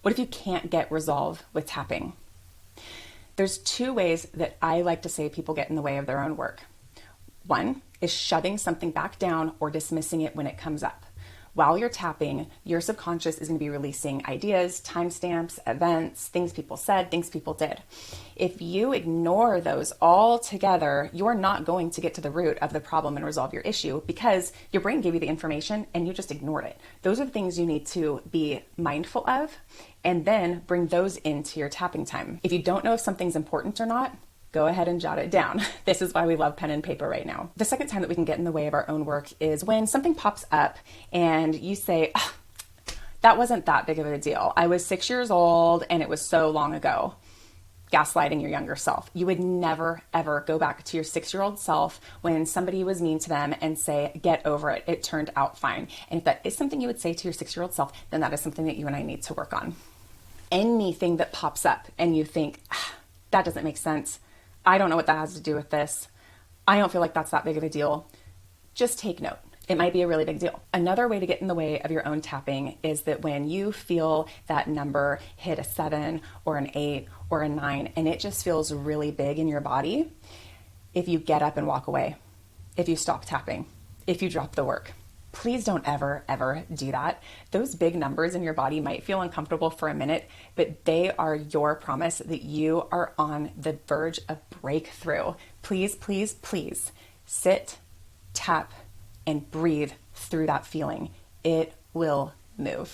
What if you can't get resolve with tapping? There's two ways that I like to say people get in the way of their own work. One is shutting something back down or dismissing it when it comes up. While you're tapping, your subconscious is going to be releasing ideas, timestamps, events, things people said, things people did. If you ignore those all together, you're not going to get to the root of the problem and resolve your issue because your brain gave you the information and you just ignored it. Those are the things you need to be mindful of and then bring those into your tapping time. If you don't know if something's important or not, go ahead and jot it down. This is why we love pen and paper right now. The second time that we can get in the way of our own work is when something pops up and you say, oh, that wasn't that big of a deal. I was 6 years old and it was so long ago. Gaslighting your younger self. You would never, ever go back to your 6-year-old self when somebody was mean to them and say, get over it. It turned out fine. And if that is something you would say to your 6-year-old self, then that is something that you and I need to work on. Anything that pops up and you think, that doesn't make sense. I don't know what that has to do with this. I don't feel like that's that big of a deal. Just take note. It might be a really big deal. Another way to get in the way of your own tapping is that when you feel that number hit a 7 or an 8 or a 9 and it just feels really big in your body, if you get up and walk away, if you stop tapping, if you drop the work, please don't ever, ever do that. Those big numbers in your body might feel uncomfortable for a minute, but they are your promise that you are on the verge of breakthrough. Please, please, please sit, tap, and breathe through that feeling. It will move.